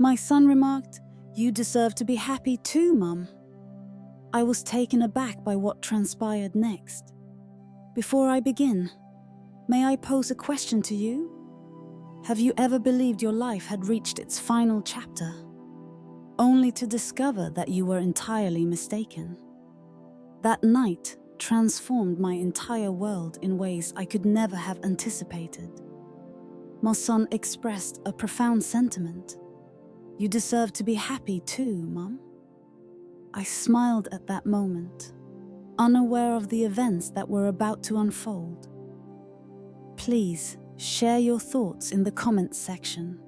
My son remarked, "You deserve to be happy too, Mum." I was taken aback by what transpired next. Before I begin, may I pose a question to you? Have you ever believed your life had reached its final chapter, only to discover that you were entirely mistaken? That night transformed my entire world in ways I could never have anticipated. My son expressed a profound sentiment. "You deserve to be happy too, Mum." I smiled at that moment, unaware of the events that were about to unfold. Please share your thoughts in the comments section.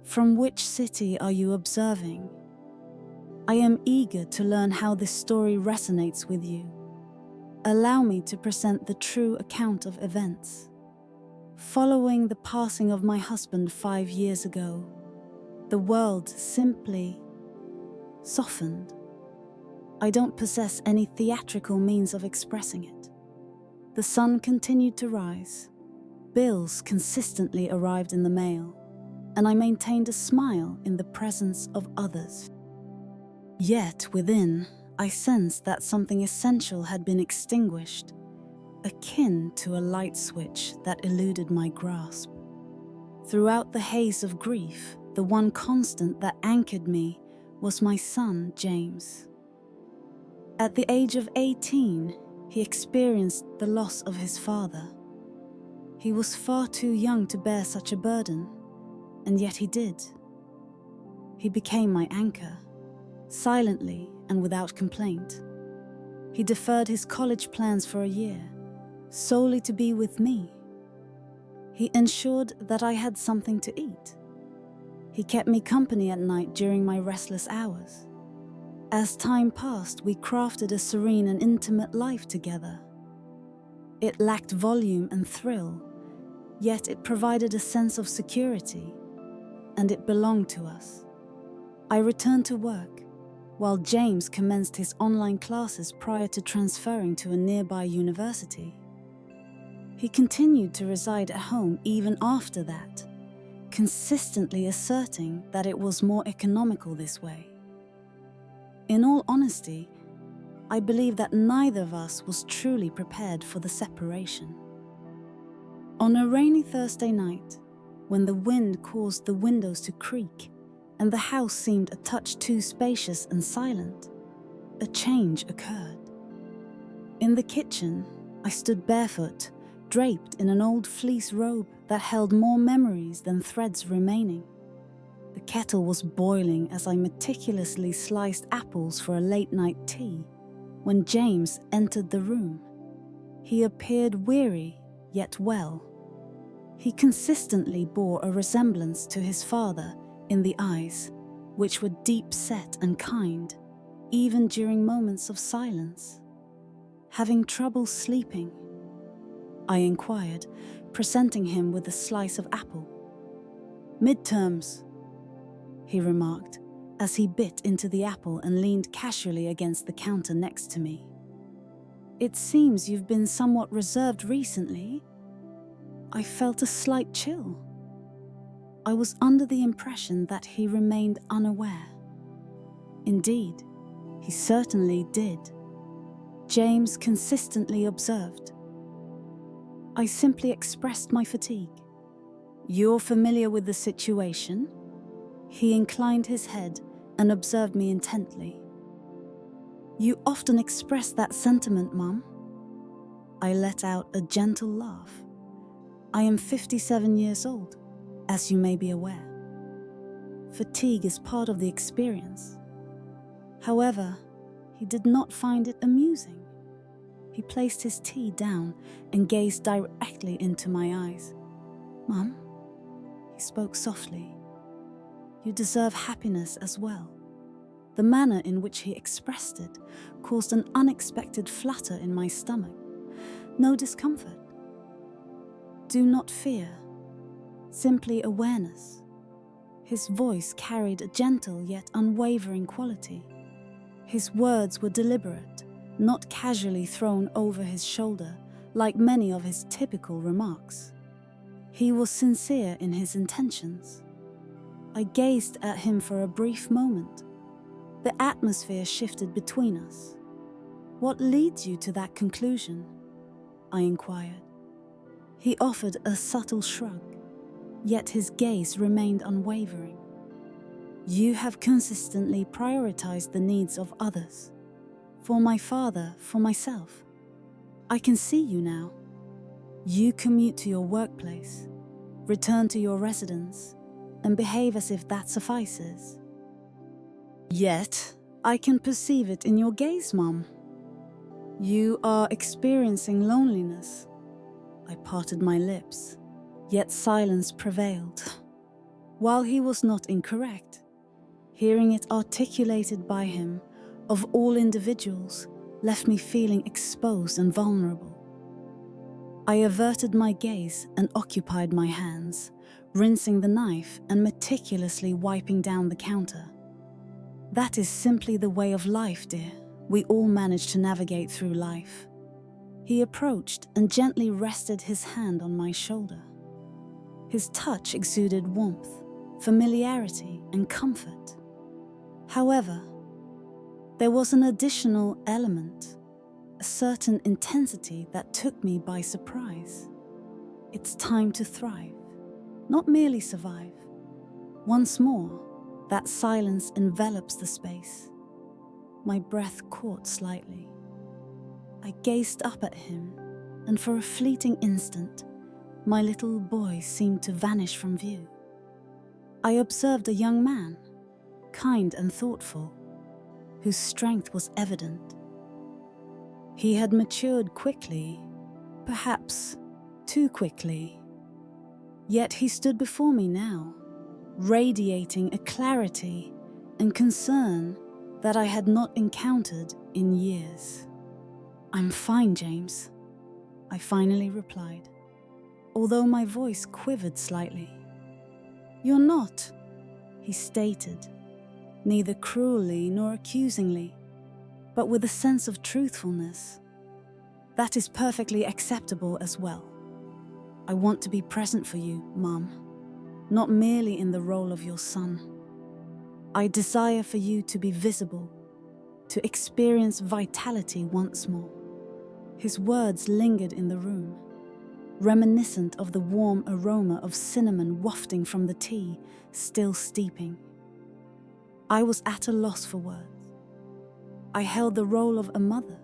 From which city are you observing? I am eager to learn how this story resonates with you. Allow me to present the true account of events. Following the passing of my husband 5 years ago, the world simply softened. I don't possess any theatrical means of expressing it. The sun continued to rise. Bills consistently arrived in the mail, and I maintained a smile in the presence of others. Yet within, I sensed that something essential had been extinguished, akin to a light switch that eluded my grasp. Throughout the haze of grief, the one constant that anchored me was my son, James. At the age of 18, he experienced the loss of his father. He was far too young to bear such a burden, and yet he did. He became my anchor, silently and without complaint. He deferred his college plans for a year, solely to be with me. He ensured that I had something to eat. He kept me company at night during my restless hours. As time passed, we crafted a serene and intimate life together. It lacked volume and thrill, yet it provided a sense of security, and it belonged to us. I returned to work, while James commenced his online classes prior to transferring to a nearby university. He continued to reside at home even after that, consistently asserting that it was more economical this way. In all honesty, I believe that neither of us was truly prepared for the separation. On a rainy Thursday night, when the wind caused the windows to creak and the house seemed a touch too spacious and silent, a change occurred. In the kitchen, I stood barefoot, draped in an old fleece robe that held more memories than threads remaining. The kettle was boiling as I meticulously sliced apples for a late-night tea when James entered the room. He appeared weary, yet well. He consistently bore a resemblance to his father in the eyes, which were deep-set and kind, even during moments of silence. "Having trouble sleeping?" I inquired, presenting him with a slice of apple. "Midterms," he remarked, as he bit into the apple and leaned casually against the counter next to me. "It seems you've been somewhat reserved recently." I felt a slight chill. I was under the impression that he remained unaware. Indeed, he certainly did. James consistently observed. I simply expressed my fatigue. "You're familiar with the situation?" He inclined his head and observed me intently. "You often express that sentiment, Mum." I let out a gentle laugh. I am 57 years old, as you may be aware. Fatigue is part of the experience. However, he did not find it amusing. He placed his tea down and gazed directly into my eyes. "Mum," he spoke softly, "you deserve happiness as well." The manner in which he expressed it caused an unexpected flutter in my stomach. No discomfort. Do not fear, simply awareness. His voice carried a gentle yet unwavering quality. His words were deliberate, not casually thrown over his shoulder like many of his typical remarks. He was sincere in his intentions. I gazed at him for a brief moment. The atmosphere shifted between us. "What leads you to that conclusion?" I inquired. He offered a subtle shrug, yet his gaze remained unwavering. "You have consistently prioritized the needs of others. For my father, for myself. I can see you now. You commute to your workplace, return to your residence, and behave as if that suffices. Yet, I can perceive it in your gaze, Mum. You are experiencing loneliness." I parted my lips, yet silence prevailed. While he was not incorrect, hearing it articulated by him, of all individuals, left me feeling exposed and vulnerable. I averted my gaze and occupied my hands, rinsing the knife and meticulously wiping down the counter. That is simply the way of life, dear. We all manage to navigate through life. He approached and gently rested his hand on my shoulder. His touch exuded warmth, familiarity, and comfort. However, there was an additional element, a certain intensity that took me by surprise. It's time to thrive, not merely survive. Once more, that silence envelops the space. My breath caught slightly. I gazed up at him, and for a fleeting instant, my little boy seemed to vanish from view. I observed a young man, kind and thoughtful, whose strength was evident. He had matured quickly, perhaps too quickly. Yet he stood before me now, radiating a clarity and concern that I had not encountered in years. "I'm fine, James," I finally replied, although my voice quivered slightly. "You're not," he stated, neither cruelly nor accusingly, but with a sense of truthfulness. "That is perfectly acceptable as well. I want to be present for you, Mum, not merely in the role of your son. I desire for you to be visible, to experience vitality once more." His words lingered in the room, reminiscent of the warm aroma of cinnamon wafting from the tea still steeping. I was at a loss for words. I held the role of a mother.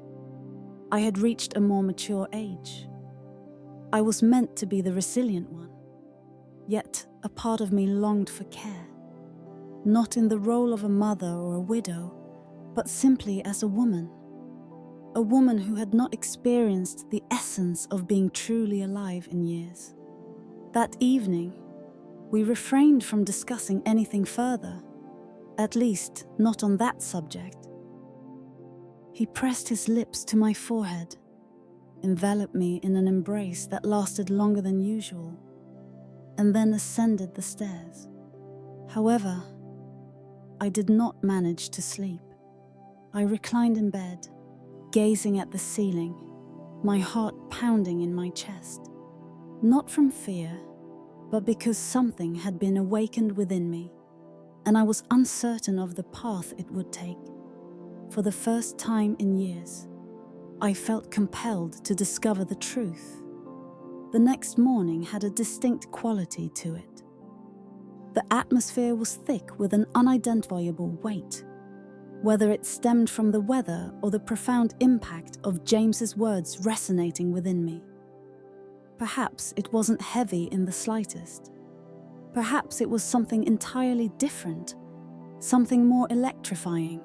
I had reached a more mature age. I was meant to be the resilient one, yet a part of me longed for care, not in the role of a mother or a widow, but simply as a woman who had not experienced the essence of being truly alive in years. That evening, we refrained from discussing anything further, at least not on that subject. He pressed his lips to my forehead, enveloped me in an embrace that lasted longer than usual, and then ascended the stairs. However, I did not manage to sleep. I reclined in bed, gazing at the ceiling, my heart pounding in my chest, not from fear, but because something had been awakened within me, and I was uncertain of the path it would take. For the first time in years, I felt compelled to discover the truth. The next morning had a distinct quality to it. The atmosphere was thick with an unidentifiable weight, whether it stemmed from the weather or the profound impact of James's words resonating within me. Perhaps it wasn't heavy in the slightest. Perhaps it was something entirely different, something more electrifying.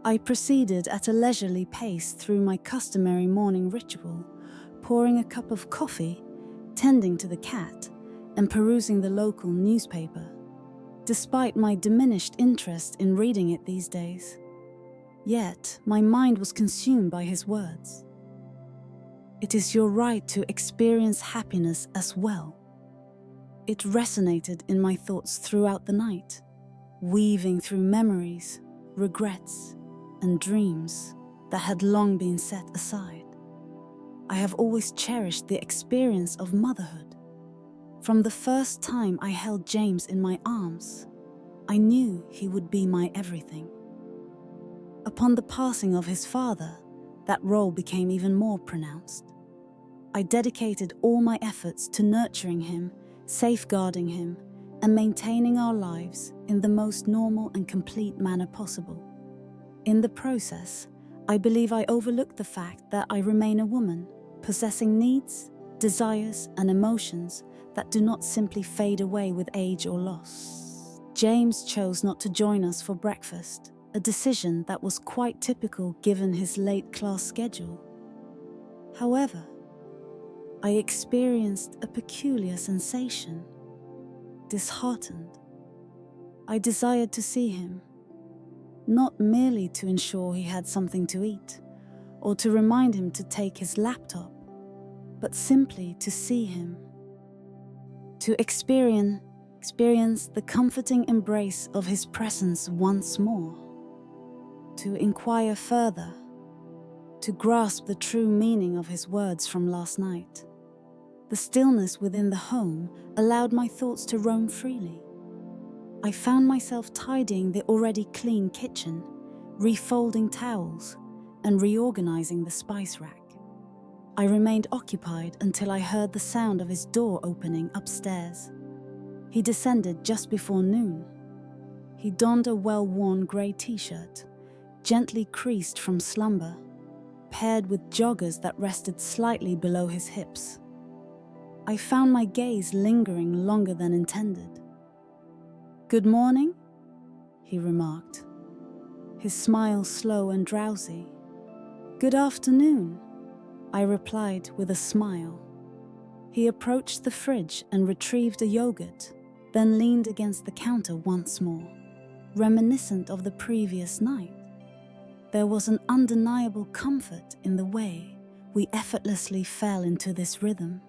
I proceeded at a leisurely pace through my customary morning ritual, pouring a cup of coffee, tending to the cat, and perusing the local newspaper, despite my diminished interest in reading it these days. Yet, my mind was consumed by his words. "It is your right to experience happiness as well." It resonated in my thoughts throughout the night, weaving through memories, regrets, and dreams that had long been set aside. I have always cherished the experience of motherhood. From the first time I held James in my arms, I knew he would be my everything. Upon the passing of his father, that role became even more pronounced. I dedicated all my efforts to nurturing him, safeguarding him, and maintaining our lives in the most normal and complete manner possible. In the process, I believe I overlooked the fact that I remain a woman, possessing needs, desires, and emotions that do not simply fade away with age or loss. James chose not to join us for breakfast, a decision that was quite typical given his late class schedule. However, I experienced a peculiar sensation. Disheartened. I desired to see him, not merely to ensure he had something to eat, or to remind him to take his laptop, but simply to see him. To experience the comforting embrace of his presence once more. To inquire further, to grasp the true meaning of his words from last night. The stillness within the home allowed my thoughts to roam freely. I found myself tidying the already clean kitchen, refolding towels, and reorganizing the spice rack. I remained occupied until I heard the sound of his door opening upstairs. He descended just before noon. He donned a well-worn grey t-shirt, gently creased from slumber, paired with joggers that rested slightly below his hips. I found my gaze lingering longer than intended. "Good morning," he remarked, his smile slow and drowsy. "Good afternoon," I replied with a smile. He approached the fridge and retrieved a yogurt, then leaned against the counter once more, reminiscent of the previous night. There was an undeniable comfort in the way we effortlessly fell into this rhythm.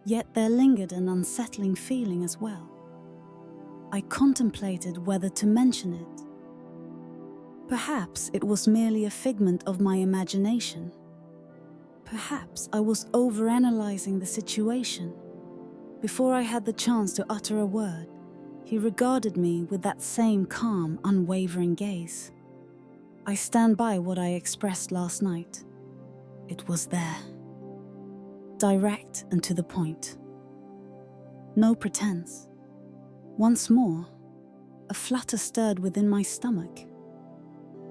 Yet there lingered an unsettling feeling as well. I contemplated whether to mention it. Perhaps it was merely a figment of my imagination. Perhaps I was overanalyzing the situation. Before I had the chance to utter a word, he regarded me with that same calm, unwavering gaze. I stand by what I expressed last night. It was there. Direct and to the point. No pretense. Once more, a flutter stirred within my stomach.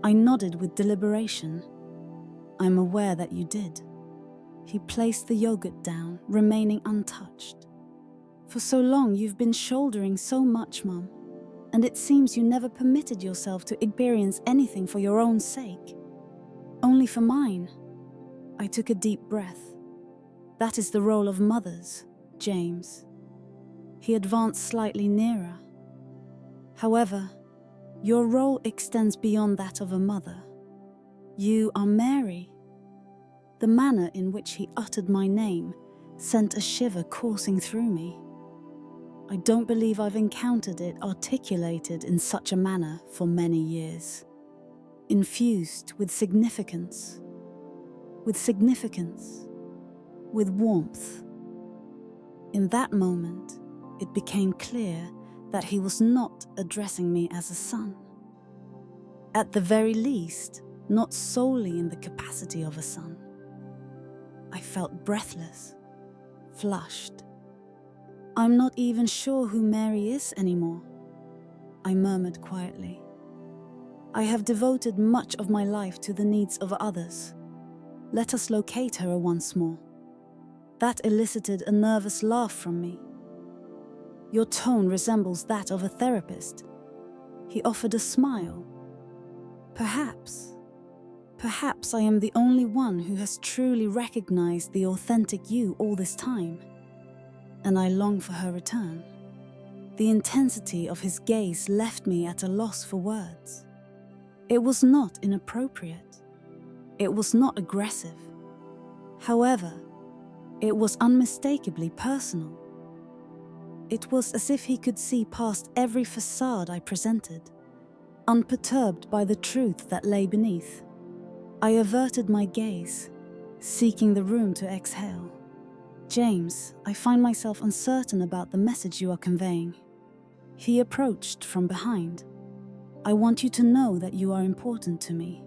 I nodded with deliberation. "I'm aware that you did." He placed the yogurt down, remaining untouched. "For so long you've been shouldering so much, Mum, and it seems you never permitted yourself to experience anything for your own sake. Only for mine." I took a deep breath. "That is the role of mothers, James." He advanced slightly nearer. "However, your role extends beyond that of a mother. You are Mary." The manner in which he uttered my name sent a shiver coursing through me. I don't believe I've encountered it articulated in such a manner for many years. Infused with significance. With warmth. In that moment, it became clear that he was not addressing me as a son. At the very least, not solely in the capacity of a son. I felt breathless, flushed. "I'm not even sure who Mary is anymore," I murmured quietly. "I have devoted much of my life to the needs of others. Let us locate her once more." That elicited a nervous laugh from me. "Your tone resembles that of a therapist." He offered a smile. Perhaps I am the only one who has truly recognized the authentic you all this time. And I long for her return. The intensity of his gaze left me at a loss for words. It was not inappropriate. It was not aggressive. However, it was unmistakably personal. It was as if he could see past every facade I presented, unperturbed by the truth that lay beneath. I averted my gaze, seeking the room to exhale. "James, I find myself uncertain about the message you are conveying." He approached from behind. "I want you to know that you are important to me.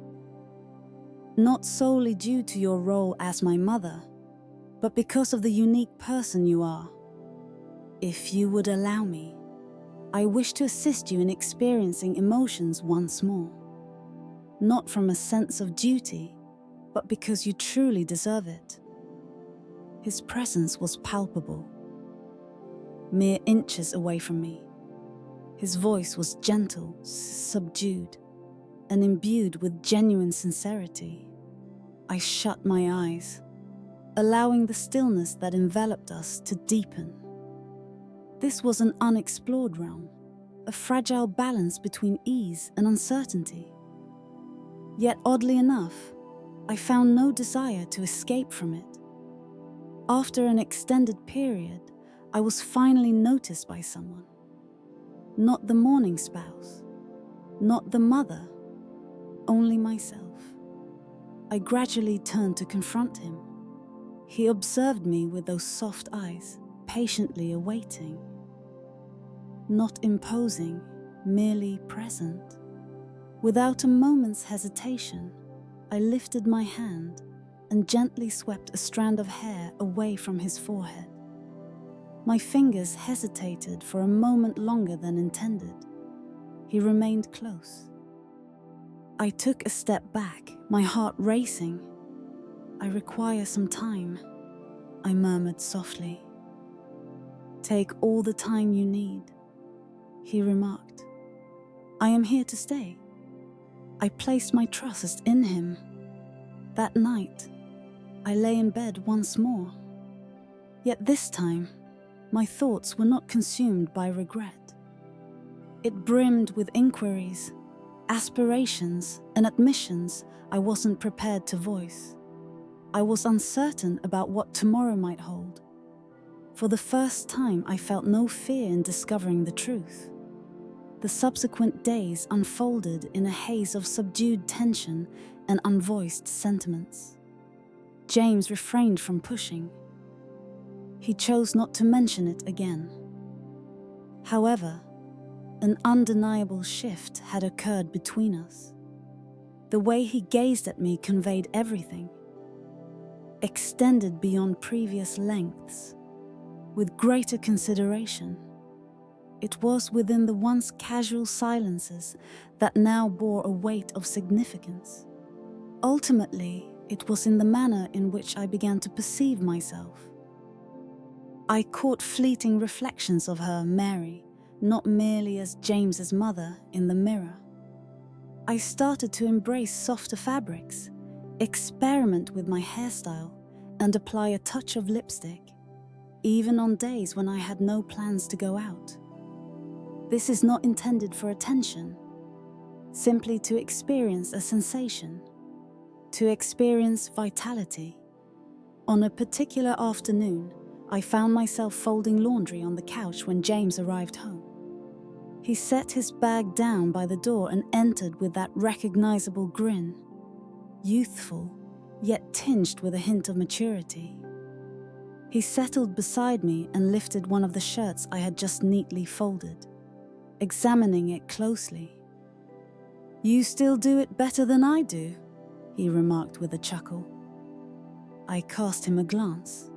Not solely due to your role as my mother, but because of the unique person you are. If you would allow me, I wish to assist you in experiencing emotions once more. Not from a sense of duty, but because you truly deserve it." His presence was palpable, mere inches away from me. His voice was gentle, subdued, and imbued with genuine sincerity. I shut my eyes, allowing the stillness that enveloped us to deepen. This was an unexplored realm, a fragile balance between ease and uncertainty. Yet oddly enough, I found no desire to escape from it. After an extended period, I was finally noticed by someone. Not the mourning spouse, not the mother, only myself. I gradually turned to confront him. He observed me with those soft eyes, patiently awaiting. Not imposing, merely present. Without a moment's hesitation, I lifted my hand and gently swept a strand of hair away from his forehead. My fingers hesitated for a moment longer than intended. He remained close. I took a step back, my heart racing. "I require some time," I murmured softly. "Take all the time you need," he remarked. "I am here to stay." I placed my trust in him. That night, I lay in bed once more. Yet this time, my thoughts were not consumed by regret. It brimmed with inquiries, aspirations, and admissions I wasn't prepared to voice. I was uncertain about what tomorrow might hold. For the first time, I felt no fear in discovering the truth. The subsequent days unfolded in a haze of subdued tension and unvoiced sentiments. James refrained from pushing. He chose not to mention it again. However, an undeniable shift had occurred between us. The way he gazed at me conveyed everything. Extended beyond previous lengths, with greater consideration. It was within the once casual silences that now bore a weight of significance. Ultimately, it was in the manner in which I began to perceive myself. I caught fleeting reflections of her, Mary, not merely as James's mother, in the mirror. I started to embrace softer fabrics, experiment with my hairstyle, and apply a touch of lipstick, even on days when I had no plans to go out. This is not intended for attention, simply to experience a sensation, to experience vitality. On a particular afternoon, I found myself folding laundry on the couch when James arrived home. He set his bag down by the door and entered with that recognizable grin, youthful, yet tinged with a hint of maturity. He settled beside me and lifted one of the shirts I had just neatly folded, examining it closely. "You still do it better than I do," he remarked with a chuckle. I cast him a glance.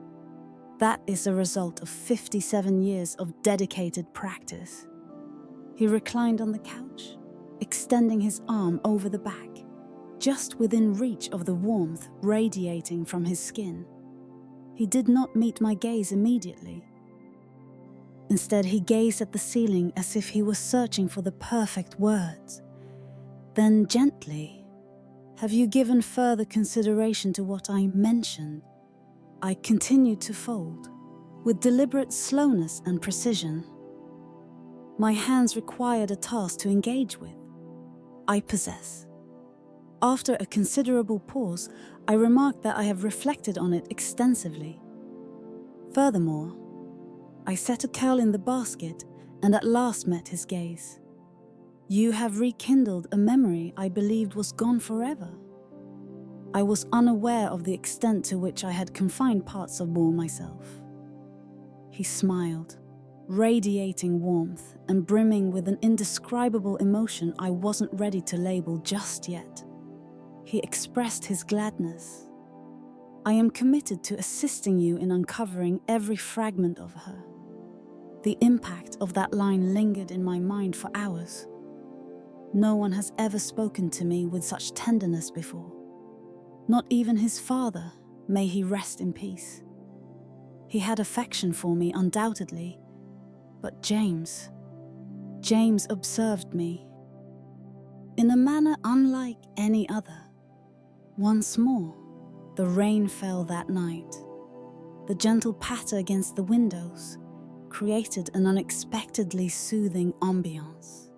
That is a result of 57 years of dedicated practice. He reclined on the couch, extending his arm over the back, just within reach of the warmth radiating from his skin. He did not meet my gaze immediately. Instead, he gazed at the ceiling as if he was searching for the perfect words. Then gently, "Have you given further consideration to what I mentioned?" I continued to fold, with deliberate slowness and precision. My hands required a task to engage with. I possess. After a considerable pause, I remarked that I have reflected on it extensively. Furthermore, I set a curl in the basket and at last met his gaze. "You have rekindled a memory I believed was gone forever." I was unaware of the extent to which I had confined parts of myself. He smiled. radiating warmth and brimming with an indescribable emotion I wasn't ready to label just yet. He expressed his gladness. "I am committed to assisting you in uncovering every fragment of her." The impact of that line lingered in my mind for hours. No one has ever spoken to me with such tenderness before. Not even his father, may he rest in peace. He had affection for me, undoubtedly, but James observed me in a manner unlike any other. Once more, the rain fell that night. The gentle patter against the windows created an unexpectedly soothing ambiance.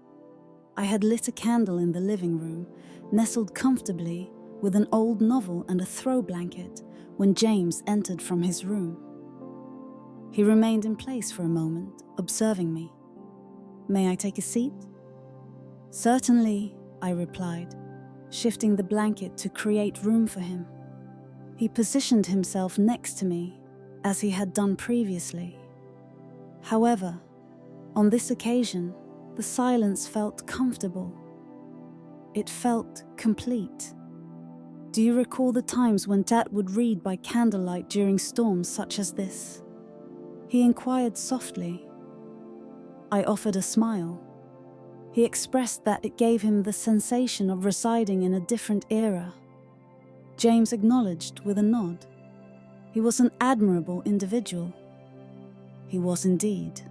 I had lit a candle in the living room, nestled comfortably with an old novel and a throw blanket when James entered from his room. He remained in place for a moment, observing me. "May I take a seat?" "Certainly," I replied, shifting the blanket to create room for him. He positioned himself next to me, as he had done previously. However, on this occasion, the silence felt comfortable. It felt complete. "Do you recall the times when Dad would read by candlelight during storms such as this?" he inquired softly. I offered a smile. He expressed that it gave him the sensation of residing in a different era. James acknowledged with a nod. He was an admirable individual. He was indeed.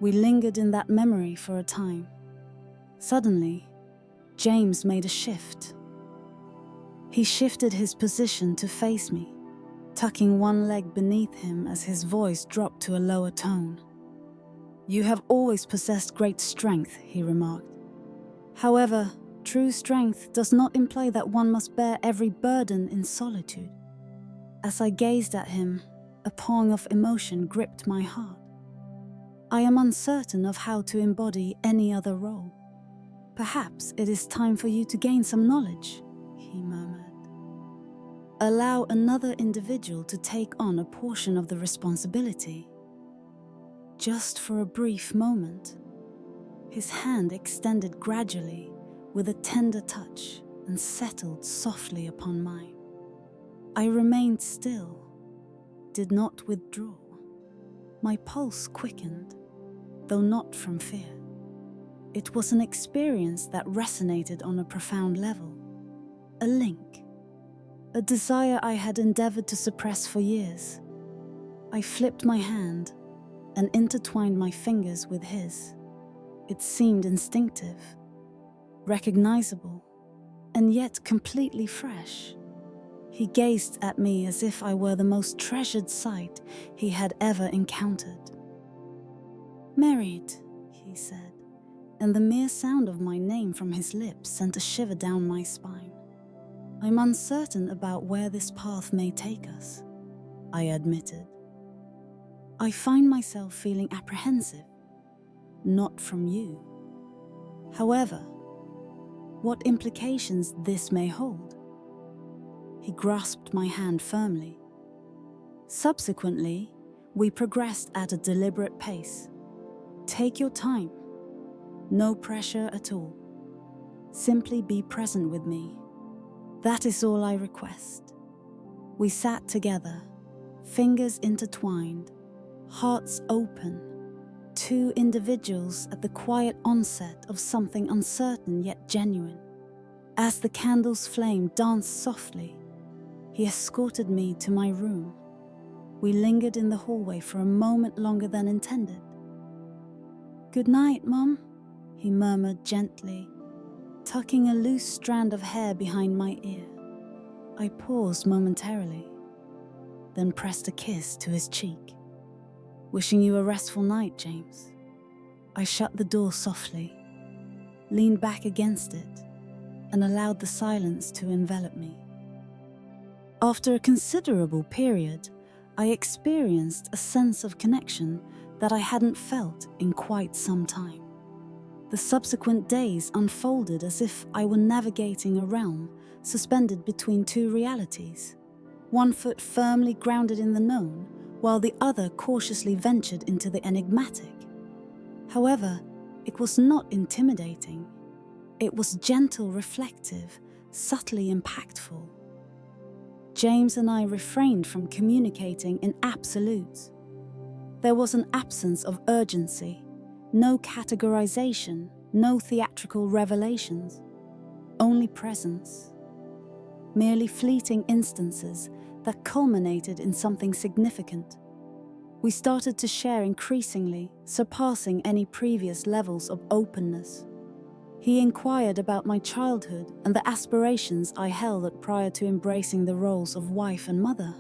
We lingered in that memory for a time. Suddenly, James made a shift. He shifted his position to face me, tucking one leg beneath him as his voice dropped to a lower tone. "You have always possessed great strength," he remarked. "However, true strength does not imply that one must bear every burden in solitude." As I gazed at him, a pang of emotion gripped my heart. "I am uncertain of how to embody any other role. Perhaps it is time for you to gain some knowledge," he murmured. "Allow another individual to take on a portion of the responsibility." Just for a brief moment, his hand extended gradually with a tender touch and settled softly upon mine. I remained still, did not withdraw. My pulse quickened, though not from fear. It was an experience that resonated on a profound level. A link, a desire I had endeavored to suppress for years. I flipped my hand and intertwined my fingers with his. It seemed instinctive, recognizable, and yet completely fresh. He gazed at me as if I were the most treasured sight he had ever encountered. "Married," he said, and the mere sound of my name from his lips sent a shiver down my spine. "I'm uncertain about where this path may take us," I admitted. "I find myself feeling apprehensive, not from you. However, what implications this may hold." He grasped my hand firmly. Subsequently, we progressed at a deliberate pace. "Take your time. No pressure at all. Simply be present with me. That is all I request." We sat together, fingers intertwined, hearts open, two individuals at the quiet onset of something uncertain yet genuine. As the candle's flame danced softly, he escorted me to my room. We lingered in the hallway for a moment longer than intended. "Good night, Mum," he murmured gently, tucking a loose strand of hair behind my ear. I paused momentarily, then pressed a kiss to his cheek. "Wishing you a restful night, James." I shut the door softly, leaned back against it, and allowed the silence to envelop me. After a considerable period, I experienced a sense of connection that I hadn't felt in quite some time. The subsequent days unfolded as if I were navigating a realm suspended between two realities, one foot firmly grounded in the known, while the other cautiously ventured into the enigmatic. However, it was not intimidating. It was gentle, reflective, subtly impactful. James and I refrained from communicating in absolutes. There was an absence of urgency, no categorization, no theatrical revelations, only presence. Merely fleeting instances that culminated in something significant. We started to share increasingly, surpassing any previous levels of openness. He inquired about my childhood and the aspirations I held prior to embracing the roles of wife and mother.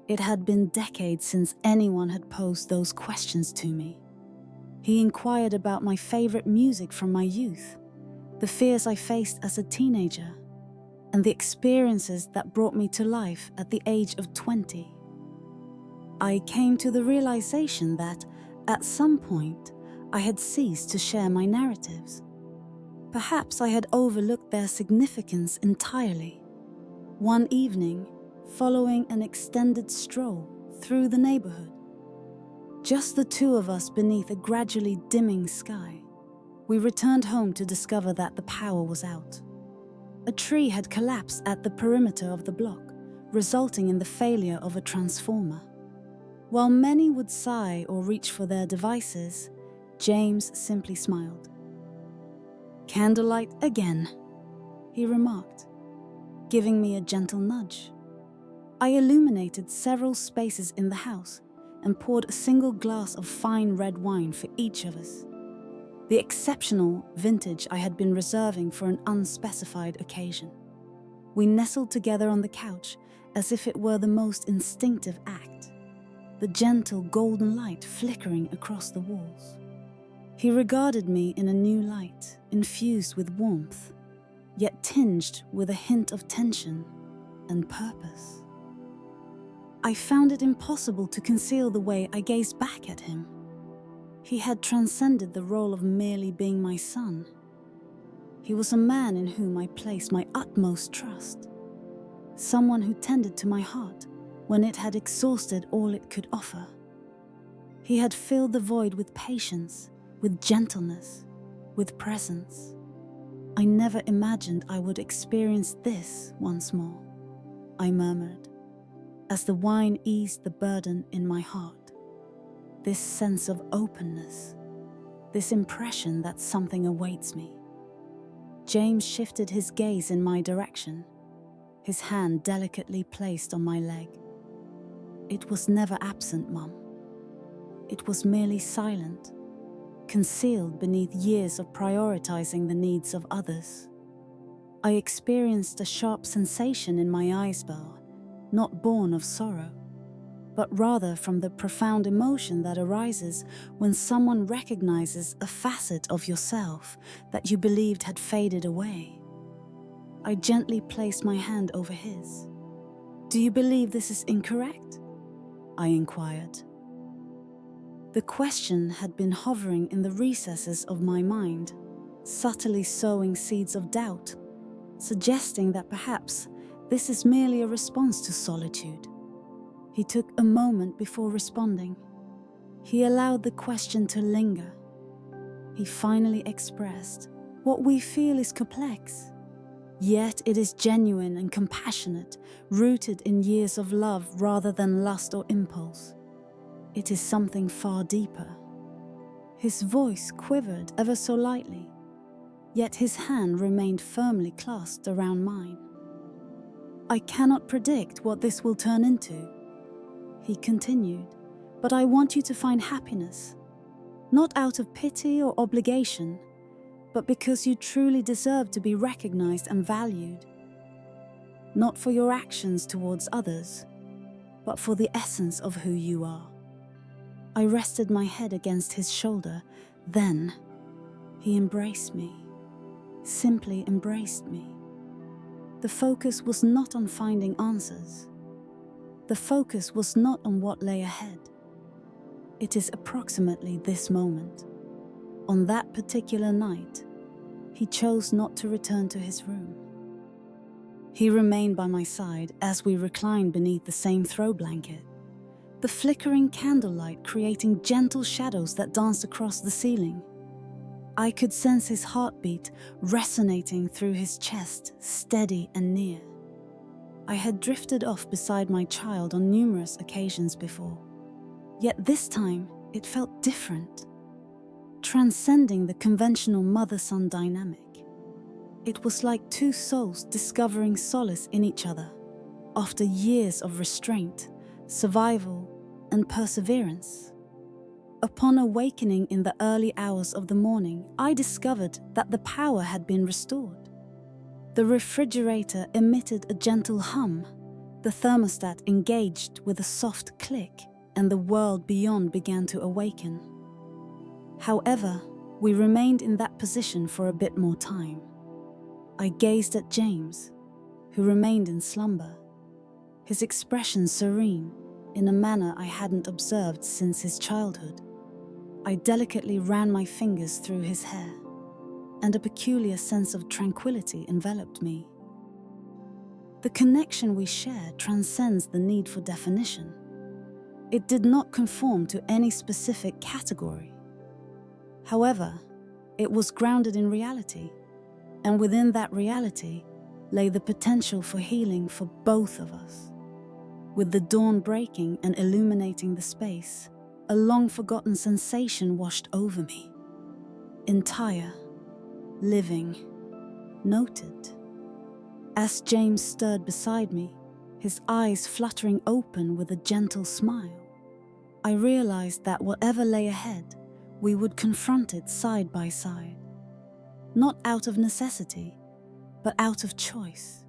It had been decades since anyone had posed those questions to me. He inquired about my favorite music from my youth, the fears I faced as a teenager, and the experiences that brought me to life at the age of 20. I came to the realization that, at some point, I had ceased to share my narratives. Perhaps I had overlooked their significance entirely. One evening, following an extended stroll through the neighborhood, just the two of us beneath a gradually dimming sky, we returned home to discover that the power was out. A tree had collapsed at the perimeter of the block, resulting in the failure of a transformer. While many would sigh or reach for their devices, James simply smiled. "Candlelight again," he remarked, giving me a gentle nudge. I illuminated several spaces in the house and poured a single glass of fine red wine for each of us, the exceptional vintage I had been reserving for an unspecified occasion. We nestled together on the couch as if it were the most instinctive act, the gentle golden light flickering across the walls. He regarded me in a new light, infused with warmth, yet tinged with a hint of tension and purpose. I found it impossible to conceal the way I gazed back at him. He had transcended the role of merely being my son. He was a man in whom I placed my utmost trust, someone who tended to my heart when it had exhausted all it could offer. He had filled the void with patience, with gentleness, with presence. "I never imagined I would experience this once more," I murmured, as the wine eased the burden in my heart. This sense of openness, this impression that something awaits me. James shifted his gaze in my direction, his hand delicately placed on my leg. "It was never absent, Mum. It was merely silent, concealed beneath years of prioritizing the needs of others." I experienced a sharp sensation in my eyeball, not born of sorrow, but rather from the profound emotion that arises when someone recognizes a facet of yourself that you believed had faded away. I gently placed my hand over his. "Do you believe this is incorrect?" I inquired. The question had been hovering in the recesses of my mind, subtly sowing seeds of doubt, suggesting that perhaps this is merely a response to solitude. He took a moment before responding. He allowed the question to linger. He finally expressed, "What we feel is complex, yet it is genuine and compassionate, rooted in years of love rather than lust or impulse. It is something far deeper." His voice quivered ever so lightly, yet his hand remained firmly clasped around mine. "I cannot predict what this will turn into," he continued, "but I want you to find happiness, not out of pity or obligation, but because you truly deserve to be recognized and valued. Not for your actions towards others, but for the essence of who you are." I rested my head against his shoulder, then he embraced me, simply embraced me. The focus was not on finding answers. The focus was not on what lay ahead. It is approximately this moment. On that particular night, he chose not to return to his room. He remained by my side as we reclined beneath the same throw blanket, the flickering candlelight creating gentle shadows that danced across the ceiling. I could sense his heartbeat resonating through his chest, steady and near. I had drifted off beside my child on numerous occasions before, yet this time it felt different, transcending the conventional mother-son dynamic. It was like two souls discovering solace in each other after years of restraint, survival, and perseverance. Upon awakening in the early hours of the morning, I discovered that the power had been restored. The refrigerator emitted a gentle hum, the thermostat engaged with a soft click, and the world beyond began to awaken. However, we remained in that position for a bit more time. I gazed at James, who remained in slumber, his expression serene in a manner I hadn't observed since his childhood. I delicately ran my fingers through his hair, and a peculiar sense of tranquility enveloped me. The connection we shared transcends the need for definition. It did not conform to any specific category. However, it was grounded in reality, and within that reality lay the potential for healing for both of us. With the dawn breaking and illuminating the space, a long-forgotten sensation washed over me. Entire, living, noted. As James stirred beside me, his eyes fluttering open with a gentle smile, I realized that whatever lay ahead, we would confront it side by side. Not out of necessity, but out of choice.